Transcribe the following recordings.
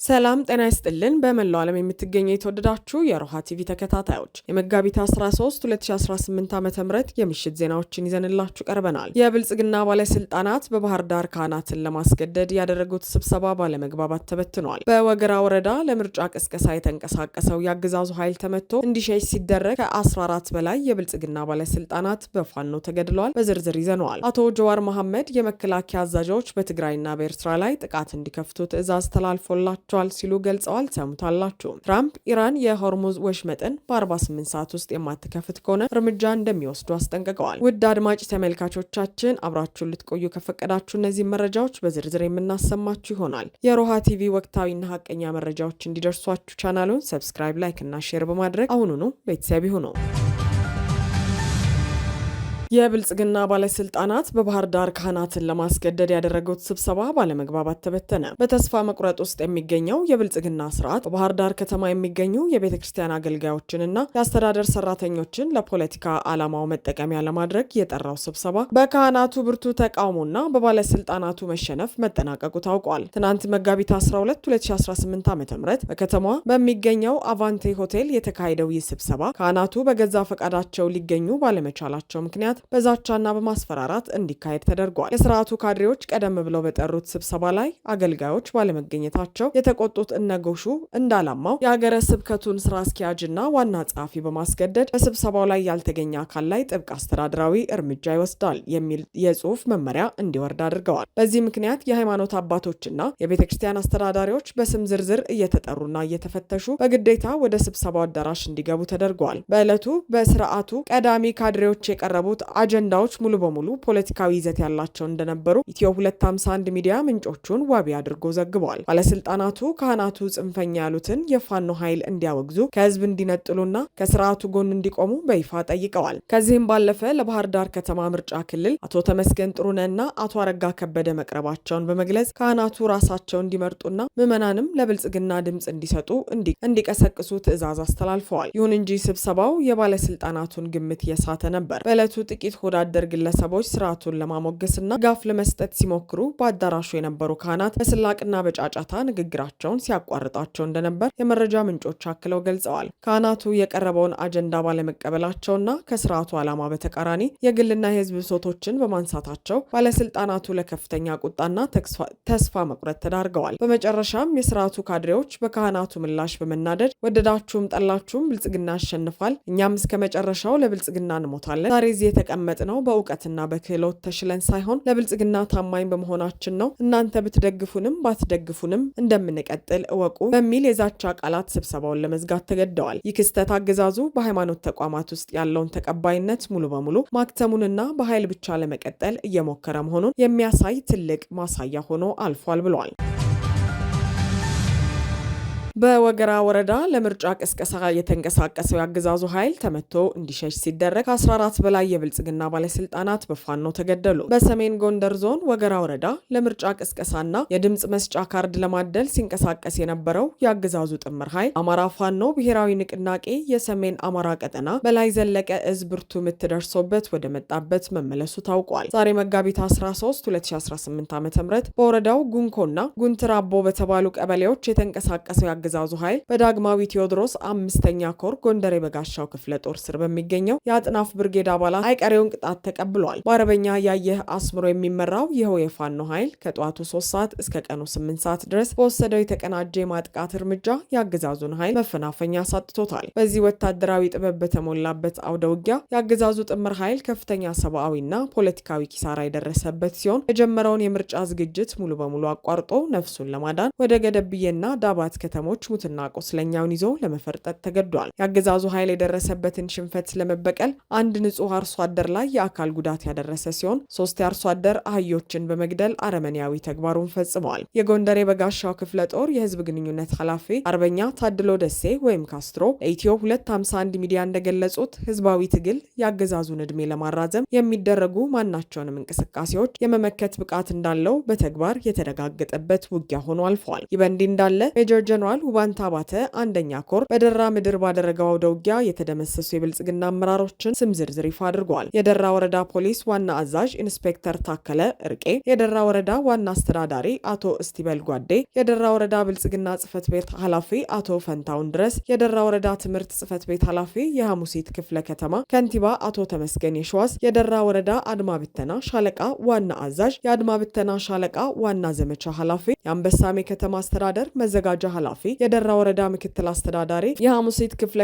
ሰላም ጤና ይስጥልን በመላው ዓለም የምትገኙ የተወደዳችሁ የሮሃ ቲቪ ተከታታዮች የመጋቢት 13 2018 ዓ.ም የምሽት ዜናዎችን ይዘንላችሁ ቀርበናል። የብልጽግና ባለስልጣናት በባህር ዳር ካህናትን ለማስገደድ ያደረጉት ስብሰባ ባለመግባባት ተበትኗል። በወገራ ወረዳ ለምርጫ ቅስቀሳ የተንቀሳቀሰው የአገዛዙ ኃይል ተመቶ እንዲሸሽ ሲደረግ ከ14 በላይ የብልጽግና ባለስልጣናት በፋኖ ተገድለዋል። በዝርዝር ይዘነዋል። አቶ ጀዋር መሐመድ የመከላከያ አዛዦች በትግራይና በኤርትራ ላይ ጥቃት እንዲከፍቱ ትዕዛዝ ተላልፎላቸው ሲሉ ገልጸዋል። ሰሙታላችሁ። ትራምፕ ኢራን የሆርሙዝ ወሽመጥን በ48 ሰዓት ውስጥ የማትከፍት ከሆነ እርምጃ እንደሚወስዱ አስጠንቅቀዋል። ውድ አድማጭ ተመልካቾቻችን አብራችሁን ልትቆዩ ከፈቀዳችሁ እነዚህ መረጃዎች በዝርዝር የምናሰማችሁ ይሆናል። የሮሃ ቲቪ ወቅታዊና ሀቀኛ መረጃዎች እንዲደርሷችሁ ቻናሉን ሰብስክራይብ፣ ላይክ እና ሼር በማድረግ አሁኑኑ ቤተሰብ ይሁኑ። የብልጽግና ባለስልጣናት በባህር ዳር ካህናትን ለማስገደድ ያደረጉት ስብሰባ ባለመግባባት ተበተነ። በተስፋ መቁረጥ ውስጥ የሚገኘው የብልጽግና ስርዓት በባህር ዳር ከተማ የሚገኙ የቤተ ክርስቲያን አገልጋዮችንና የአስተዳደር ሰራተኞችን ለፖለቲካ ዓላማው መጠቀሚያ ለማድረግ የጠራው ስብሰባ በካህናቱ ብርቱ ተቃውሞና በባለስልጣናቱ መሸነፍ መጠናቀቁ ታውቋል። ትናንት መጋቢት 12 2018 ዓ.ም በከተማዋ በሚገኘው አቫንቴ ሆቴል የተካሄደው ይህ ስብሰባ ካህናቱ በገዛ ፈቃዳቸው ሊገኙ ባለመቻላቸው ምክንያት በዛቻና በማስፈራራት እንዲካሄድ ተደርጓል። የስርዓቱ ካድሬዎች ቀደም ብለው በጠሩት ስብሰባ ላይ አገልጋዮች ባለመገኘታቸው የተቆጡት እነጎሹ እንዳላማው የሀገረ ስብከቱን ስራ አስኪያጅና ዋና ጸሐፊ በማስገደድ በስብሰባው ላይ ያልተገኘ አካል ላይ ጥብቅ አስተዳደራዊ እርምጃ ይወስዳል የሚል የጽሁፍ መመሪያ እንዲወርድ አድርገዋል። በዚህ ምክንያት የሃይማኖት አባቶችና የቤተ ክርስቲያን አስተዳዳሪዎች በስም ዝርዝር እየተጠሩና እየተፈተሹ በግዴታ ወደ ስብሰባው አዳራሽ እንዲገቡ ተደርገዋል። በዕለቱ በስርዓቱ ቀዳሚ ካድሬዎች የቀረቡት አጀንዳዎች ሙሉ በሙሉ ፖለቲካዊ ይዘት ያላቸው እንደነበሩ ኢትዮ 251 ሚዲያ ምንጮቹን ዋቢ አድርጎ ዘግቧል። ባለስልጣናቱ ካህናቱ ጽንፈኛ ያሉትን የፋኖ ኃይል እንዲያወግዙ፣ ከህዝብ እንዲነጥሉና ከስርዓቱ ጎን እንዲቆሙ በይፋ ጠይቀዋል። ከዚህም ባለፈ ለባህር ዳር ከተማ ምርጫ ክልል አቶ ተመስገን ጥሩነህና አቶ አረጋ ከበደ መቅረባቸውን በመግለጽ ካህናቱ ራሳቸው እንዲመርጡና ምዕመናንም ለብልጽግና ድምፅ እንዲሰጡ እንዲቀሰቅሱ ትዕዛዝ አስተላልፈዋል። ይሁን እንጂ ስብሰባው የባለስልጣናቱን ግምት የሳተ ነበር። በዕለቱ ጥቂት ሆዳደር ግለሰቦች ስርዓቱን ለማሞገስና ጋፍ ለመስጠት ሲሞክሩ በአዳራሹ የነበሩ ካህናት በስላቅና በጫጫታ ንግግራቸውን ሲያቋርጣቸው እንደነበር የመረጃ ምንጮች አክለው ገልጸዋል። ካህናቱ የቀረበውን አጀንዳ ባለመቀበላቸውና ከስርዓቱ ዓላማ በተቃራኒ የግልና የህዝብ ብሶቶችን በማንሳታቸው ባለስልጣናቱ ለከፍተኛ ቁጣና ተስፋ መቁረጥ ተዳርገዋል። በመጨረሻም የስርዓቱ ካድሬዎች በካህናቱ ምላሽ በመናደድ ወደዳችሁም ጠላችሁም ብልጽግና ያሸንፋል፣ እኛም እስከ መጨረሻው ለብልጽግና እንሞታለን፣ ዛሬ የተቀመጥነው በእውቀትና በክህሎት ተሽለን ሳይሆን ለብልጽግና ታማኝ በመሆናችን ነው። እናንተ ብትደግፉንም ባትደግፉንም እንደምንቀጥል እወቁ በሚል የዛቻ ቃላት ስብሰባውን ለመዝጋት ተገደዋል። ይህ ክስተት አገዛዙ በሃይማኖት ተቋማት ውስጥ ያለውን ተቀባይነት ሙሉ በሙሉ ማክተሙንና በኃይል ብቻ ለመቀጠል እየሞከረ መሆኑን የሚያሳይ ትልቅ ማሳያ ሆኖ አልፏል ብለዋል። በወገራ ወረዳ ለምርጫ ቅስቀሳ የተንቀሳቀሰው የአገዛዙ ኃይል ተመቶ እንዲሸሽ ሲደረግ ከ14 በላይ የብልጽግና ባለስልጣናት በፋኖ ተገደሉ። በሰሜን ጎንደር ዞን ወገራ ወረዳ ለምርጫ ቅስቀሳና የድምፅ መስጫ ካርድ ለማደል ሲንቀሳቀስ የነበረው የአገዛዙ ጥምር ኃይል አማራ ፋኖ ብሔራዊ ንቅናቄ የሰሜን አማራ ቀጠና በላይ ዘለቀ እዝ ብርቱ ምት ደርሶበት ወደ መጣበት መመለሱ ታውቋል። ዛሬ መጋቢት 13 2018 ዓ.ም በወረዳው ጉንኮና ጉንትራቦ በተባሉ ቀበሌዎች የተንቀሳቀሰው የአገዛዙ ኃይል በዳግማዊ ቴዎድሮስ 5ኛ ኮር ጎንደር የበጋሻው ክፍለ ጦር ስር በሚገኘው የአጥናፍ ብርጌድ አባላት አይቀሬውን ቅጣት ተቀብሏል። በአርበኛ ያየህ አስምሮ የሚመራው ይኸው የፋኖ ኃይል ከጠዋቱ 3 ሰዓት እስከ ቀኑ 8 ሰዓት ድረስ በወሰደው የተቀናጀ የማጥቃት እርምጃ የአገዛዙን ኃይል መፈናፈኛ አሳጥቶታል። በዚህ ወታደራዊ ጥበብ በተሞላበት አውደ ውጊያ የአገዛዙ ጥምር ኃይል ከፍተኛ ሰብአዊና ፖለቲካዊ ኪሳራ የደረሰበት ሲሆን የጀመረውን የምርጫ ዝግጅት ሙሉ በሙሉ አቋርጦ ነፍሱን ለማዳን ወደ ገደብዬና ዳባት ከተሞች ሙትና ቆስለኛውን ይዞ ለመፈርጠጥ ተገዷል። የአገዛዙ ኃይል የደረሰበትን ሽንፈት ለመበቀል አንድ ንጹህ አርሶ አደር ላይ የአካል ጉዳት ያደረሰ ሲሆን 3 የአርሶ አደር አህዮችን በመግደል አረመኔያዊ ተግባሩን ፈጽመዋል። የጎንደር የበጋሻው ክፍለ ጦር የህዝብ ግንኙነት ኃላፊ አርበኛ ታድሎ ደሴ ወይም ካስትሮ ለኢትዮ 251 ሚዲያ እንደገለጹት ህዝባዊ ትግል የአገዛዙን ዕድሜ ለማራዘም የሚደረጉ ማናቸውንም እንቅስቃሴዎች የመመከት ብቃት እንዳለው በተግባር የተረጋገጠበት ውጊያ ሆኖ አልፏል። ይህ በእንዲህ እንዳለ ሜጀር ጀነራል ውባንታ ባተ አንደኛ ኮር በደራ ምድር ባደረገው አውደ ውጊያ የተደመሰሱ የብልጽግና አመራሮችን ስም ዝርዝር ይፋ አድርጓል። የደራ ወረዳ ፖሊስ ዋና አዛዥ ኢንስፔክተር ታከለ እርቄ፣ የደራ ወረዳ ዋና አስተዳዳሪ አቶ እስቲበል ጓዴ፣ የደራ ወረዳ ብልጽግና ጽህፈት ቤት ኃላፊ አቶ ፈንታውን ድረስ፣ የደራ ወረዳ ትምህርት ጽህፈት ቤት ኃላፊ የሐሙሲት ክፍለ ከተማ ከንቲባ አቶ ተመስገን የሸዋስ፣ የደራ ወረዳ አድማ ብተና ሻለቃ ዋና አዛዥ፣ የአድማ ብተና ሻለቃ ዋና ዘመቻ ኃላፊ፣ የአንበሳሜ ከተማ አስተዳደር መዘጋጃ ኃላፊ፣ የደራ ወረዳ ምክትል አስተዳዳሪ፣ የሐሙሲት ክፍለ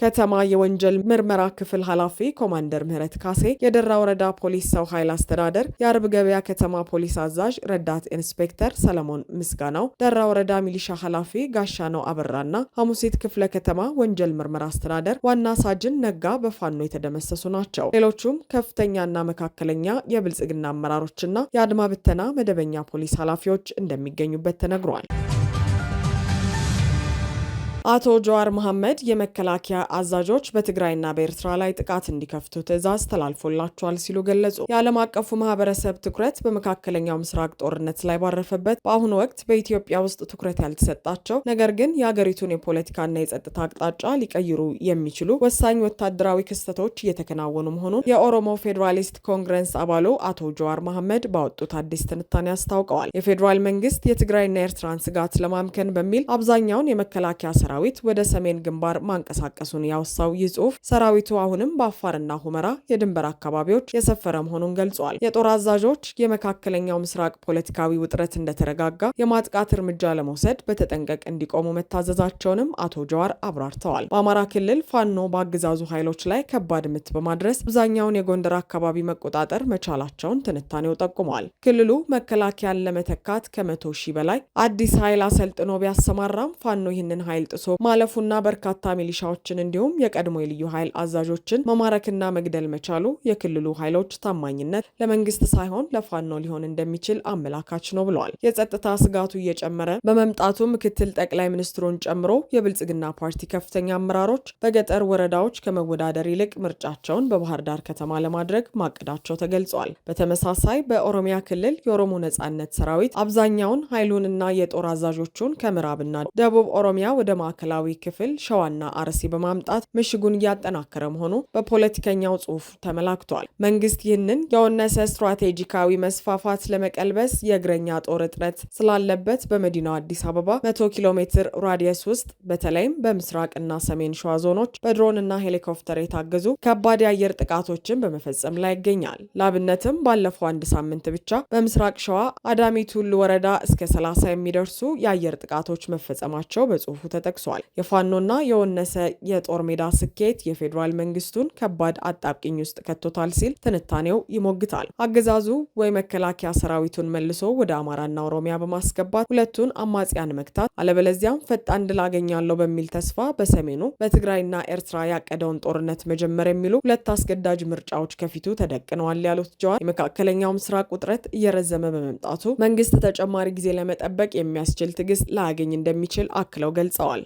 ከተማ የወንጀል ምርመራ ክፍል ኃላፊ ኮማንደር ምህረት ካሴ፣ የደራ ወረዳ ፖሊስ ሰው ኃይል አስተዳደር የአርብ ገበያ ከተማ ፖሊስ አዛዥ ረዳት ኢንስፔክተር ሰለሞን ምስጋናው፣ ደራ ወረዳ ሚሊሻ ኃላፊ ጋሻነው አበራና ሐሙሲት ክፍለ ከተማ ወንጀል ምርመራ አስተዳደር ዋና ሳጅን ነጋ በፋኖ የተደመሰሱ ናቸው። ሌሎቹም ከፍተኛና መካከለኛ የብልጽግና አመራሮችና የአድማ ብተና መደበኛ ፖሊስ ኃላፊዎች እንደሚገኙበት ተነግሯል። አቶ ጀዋር መሐመድ የመከላከያ አዛዦች በትግራይና በኤርትራ ላይ ጥቃት እንዲከፍቱ ትዕዛዝ ተላልፎላቸዋል ሲሉ ገለጹ። የዓለም አቀፉ ማህበረሰብ ትኩረት በመካከለኛው ምስራቅ ጦርነት ላይ ባረፈበት በአሁኑ ወቅት በኢትዮጵያ ውስጥ ትኩረት ያልተሰጣቸው ነገር ግን የአገሪቱን የፖለቲካና የጸጥታ አቅጣጫ ሊቀይሩ የሚችሉ ወሳኝ ወታደራዊ ክስተቶች እየተከናወኑ መሆኑን የኦሮሞ ፌዴራሊስት ኮንግረስ አባሉ አቶ ጀዋር መሐመድ ባወጡት አዲስ ትንታኔ አስታውቀዋል። የፌዴራል መንግስት የትግራይና የኤርትራን ስጋት ለማምከን በሚል አብዛኛውን የመከላከያ ሰራዊት ወደ ሰሜን ግንባር ማንቀሳቀሱን ያወሳው ይህ ጽሑፍ ሰራዊቱ አሁንም በአፋርና ሁመራ የድንበር አካባቢዎች የሰፈረ መሆኑን ገልጿል። የጦር አዛዦች የመካከለኛው ምስራቅ ፖለቲካዊ ውጥረት እንደተረጋጋ የማጥቃት እርምጃ ለመውሰድ በተጠንቀቅ እንዲቆሙ መታዘዛቸውንም አቶ ጀዋር አብራርተዋል። በአማራ ክልል ፋኖ በአገዛዙ ኃይሎች ላይ ከባድ ምት በማድረስ አብዛኛውን የጎንደር አካባቢ መቆጣጠር መቻላቸውን ትንታኔው ጠቁሟል። ክልሉ መከላከያን ለመተካት ከ100 ሺህ በላይ አዲስ ኃይል አሰልጥኖ ቢያሰማራም ፋኖ ይህንን ኃይል ጥሶ ማለፉና በርካታ ሚሊሻዎችን እንዲሁም የቀድሞ የልዩ ኃይል አዛዦችን መማረክና መግደል መቻሉ የክልሉ ኃይሎች ታማኝነት ለመንግስት ሳይሆን ለፋኖ ሊሆን እንደሚችል አመላካች ነው ብለዋል። የጸጥታ ስጋቱ እየጨመረ በመምጣቱ ምክትል ጠቅላይ ሚኒስትሩን ጨምሮ የብልጽግና ፓርቲ ከፍተኛ አመራሮች በገጠር ወረዳዎች ከመወዳደር ይልቅ ምርጫቸውን በባህር ዳር ከተማ ለማድረግ ማቀዳቸው ተገልጿል። በተመሳሳይ በኦሮሚያ ክልል የኦሮሞ ነጻነት ሰራዊት አብዛኛውን ኃይሉንና የጦር አዛዦቹን ከምዕራብና ደቡብ ኦሮሚያ ወደ ማዕከላዊ ክፍል ሸዋና አርሲ በማምጣት ምሽጉን እያጠናከረ መሆኑ በፖለቲከኛው ጽሑፍ ተመላክቷል። መንግስት ይህንን የወነሰ ስትራቴጂካዊ መስፋፋት ለመቀልበስ የእግረኛ ጦር እጥረት ስላለበት በመዲናው አዲስ አበባ 100 ኪሎ ሜትር ራዲየስ ውስጥ በተለይም በምስራቅና ሰሜን ሸዋ ዞኖች በድሮንና ሄሊኮፕተር የታገዙ ከባድ የአየር ጥቃቶችን በመፈጸም ላይ ይገኛል። ላብነትም ባለፈው አንድ ሳምንት ብቻ በምስራቅ ሸዋ አዳሚ ቱሉ ወረዳ እስከ 30 የሚደርሱ የአየር ጥቃቶች መፈጸማቸው በጽሑፉ ተጠቅሷል። የፋኖና የወነሰ የጦር ሜዳ ስኬት የፌዴራል መንግስቱን ከባድ አጣብቂኝ ውስጥ ከቶታል ሲል ትንታኔው ይሞግታል። አገዛዙ ወይ መከላከያ ሰራዊቱን መልሶ ወደ አማራና ኦሮሚያ በማስገባት ሁለቱን አማጽያን መክታት፣ አለበለዚያም ፈጣን ድል አገኛለሁ በሚል ተስፋ በሰሜኑ በትግራይና ኤርትራ ያቀደውን ጦርነት መጀመር የሚሉ ሁለት አስገዳጅ ምርጫዎች ከፊቱ ተደቅነዋል ያሉት ጀዋር የመካከለኛው ምስራቅ ውጥረት እየረዘመ በመምጣቱ መንግስት ተጨማሪ ጊዜ ለመጠበቅ የሚያስችል ትዕግስት ላያገኝ እንደሚችል አክለው ገልጸዋል።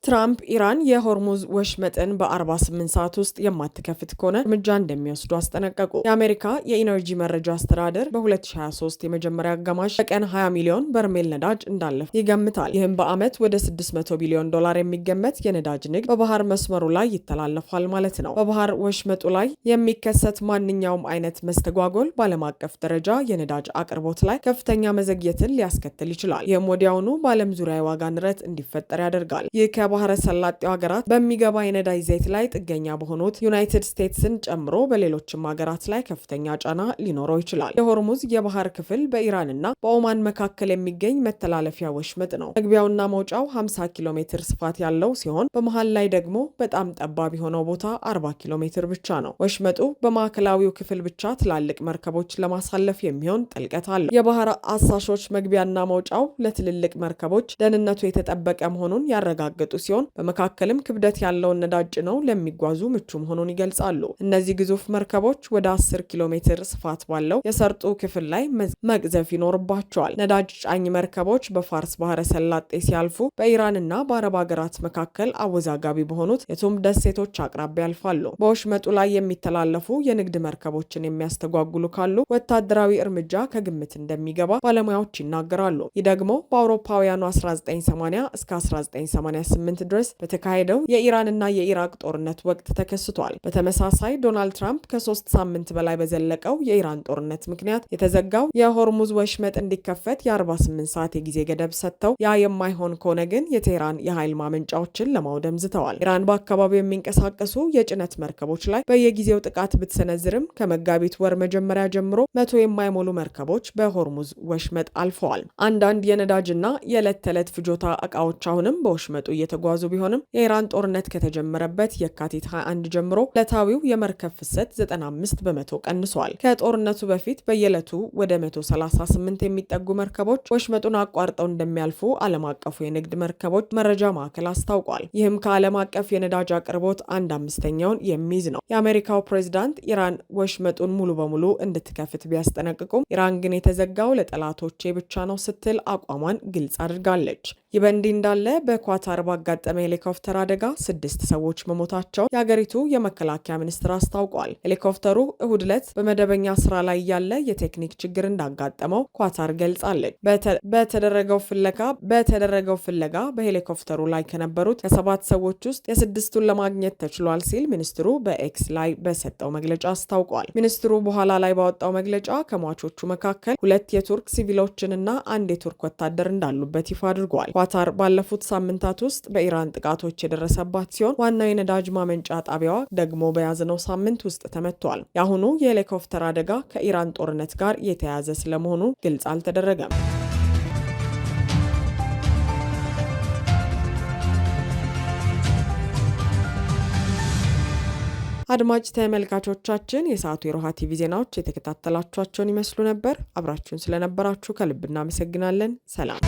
ትራምፕ ኢራን የሆርሙዝ ወሽመጥን በ48 ሰዓት ውስጥ የማትከፍት ከሆነ እርምጃ እንደሚወስዱ አስጠነቀቁ። የአሜሪካ የኢነርጂ መረጃ አስተዳደር በ2023 የመጀመሪያ አጋማሽ በቀን 20 ሚሊዮን በርሜል ነዳጅ እንዳለፈ ይገምታል። ይህም በዓመት ወደ $600 ቢሊዮን የሚገመት የነዳጅ ንግድ በባህር መስመሩ ላይ ይተላለፋል ማለት ነው። በባህር ወሽመጡ ላይ የሚከሰት ማንኛውም አይነት መስተጓጎል በዓለም አቀፍ ደረጃ የነዳጅ አቅርቦት ላይ ከፍተኛ መዘግየትን ሊያስከትል ይችላል። ይህም ወዲያውኑ በዓለም ዙሪያ የዋጋ ንረት እንዲፈጠር ያደርጋል። ይህ ባህረ ሰላጤው ሀገራት በሚገባ የነዳጅ ዘይት ላይ ጥገኛ በሆኑት ዩናይትድ ስቴትስን ጨምሮ በሌሎችም ሀገራት ላይ ከፍተኛ ጫና ሊኖረው ይችላል። የሆርሙዝ የባህር ክፍል በኢራንና በኦማን መካከል የሚገኝ መተላለፊያ ወሽመጥ ነው። መግቢያውና መውጫው 50 ኪሎ ሜትር ስፋት ያለው ሲሆን በመሃል ላይ ደግሞ በጣም ጠባብ የሆነው ቦታ 40 ኪሎ ሜትር ብቻ ነው። ወሽመጡ በማዕከላዊው ክፍል ብቻ ትላልቅ መርከቦች ለማሳለፍ የሚሆን ጥልቀት አለው። የባህር አሳሾች መግቢያና መውጫው ለትልልቅ መርከቦች ደህንነቱ የተጠበቀ መሆኑን ያረጋገጡ ሲሆን በመካከልም ክብደት ያለውን ነዳጅ ጭነው ለሚጓዙ ምቹ መሆኑን ይገልጻሉ። እነዚህ ግዙፍ መርከቦች ወደ 10 ኪሎ ሜትር ስፋት ባለው የሰርጡ ክፍል ላይ መቅዘፍ ይኖርባቸዋል። ነዳጅ ጫኝ መርከቦች በፋርስ ባህረ ሰላጤ ሲያልፉ በኢራንና በአረብ ሀገራት መካከል አወዛጋቢ በሆኑት የቱም ደሴቶች አቅራቢያ ያልፋሉ። በወሽመጡ ላይ የሚተላለፉ የንግድ መርከቦችን የሚያስተጓጉሉ ካሉ ወታደራዊ እርምጃ ከግምት እንደሚገባ ባለሙያዎች ይናገራሉ። ይህ ደግሞ በአውሮፓውያኑ 1980 እስከ 1988 ድረስ በተካሄደው የኢራንና የኢራቅ ጦርነት ወቅት ተከስቷል። በተመሳሳይ ዶናልድ ትራምፕ ከ3 ሳምንት በላይ በዘለቀው የኢራን ጦርነት ምክንያት የተዘጋው የሆርሙዝ ወሽመጥ እንዲከፈት የ48 ሰዓት የጊዜ ገደብ ሰጥተው ያ የማይሆን ከሆነ ግን የቴህራን የኃይል ማመንጫዎችን ለማውደም ዝተዋል። ኢራን በአካባቢው የሚንቀሳቀሱ የጭነት መርከቦች ላይ በየጊዜው ጥቃት ብትሰነዝርም ከመጋቢት ወር መጀመሪያ ጀምሮ 100 የማይሞሉ መርከቦች በሆርሙዝ ወሽመጥ አልፈዋል። አንዳንድ የነዳጅና የዕለት ተዕለት ፍጆታ እቃዎች አሁንም በወሽመጡ እየተጓዙ ቢሆንም የኢራን ጦርነት ከተጀመረበት የካቲት 21 ጀምሮ ዕለታዊው የመርከብ ፍሰት 95 በመቶ ቀንሷል። ከጦርነቱ በፊት በየዕለቱ ወደ 138 የሚጠጉ መርከቦች ወሽመጡን አቋርጠው እንደሚያልፉ ዓለም አቀፉ የንግድ መርከቦች መረጃ ማዕከል አስታውቋል። ይህም ከዓለም አቀፍ የነዳጅ አቅርቦት 1/5ኛውን የሚይዝ ነው። የአሜሪካው ፕሬዝዳንት ኢራን ወሽመጡን ሙሉ በሙሉ እንድትከፍት ቢያስጠነቅቁም ኢራን ግን የተዘጋው ለጠላቶቼ ብቻ ነው ስትል አቋሟን ግልጽ አድርጋለች። ይህ በእንዲህ እንዳለ በኳታር ባጋጠመ ሄሊኮፕተር አደጋ 6 ሰዎች መሞታቸው የሀገሪቱ የመከላከያ ሚኒስትር አስታውቋል። ሄሊኮፕተሩ እሁድ ዕለት በመደበኛ ስራ ላይ ያለ የቴክኒክ ችግር እንዳጋጠመው ኳታር ገልጻለች። በተደረገው ፍለጋ በሄሊኮፕተሩ ላይ ከነበሩት ከ7 ሰዎች ውስጥ የ6ቱን ለማግኘት ተችሏል ሲል ሚኒስትሩ በኤክስ ላይ በሰጠው መግለጫ አስታውቋል። ሚኒስትሩ በኋላ ላይ ባወጣው መግለጫ ከሟቾቹ መካከል 2 የቱርክ ሲቪሎችንና 1 የቱርክ ወታደር እንዳሉበት ይፋ አድርጓል። ኳታር ባለፉት ሳምንታት ውስጥ በኢራን ጥቃቶች የደረሰባት ሲሆን ዋናው የነዳጅ ማመንጫ ጣቢያዋ ደግሞ በያዝነው ሳምንት ውስጥ ተመቷል። የአሁኑ የሄሊኮፕተር አደጋ ከኢራን ጦርነት ጋር የተያያዘ ስለመሆኑ ግልጽ አልተደረገም። አድማጭ ተመልካቾቻችን የሰዓቱ የሮሃ ቲቪ ዜናዎች የተከታተላችኋቸውን ይመስሉ ነበር። አብራችሁን ስለነበራችሁ ከልብ እናመሰግናለን። ሰላም።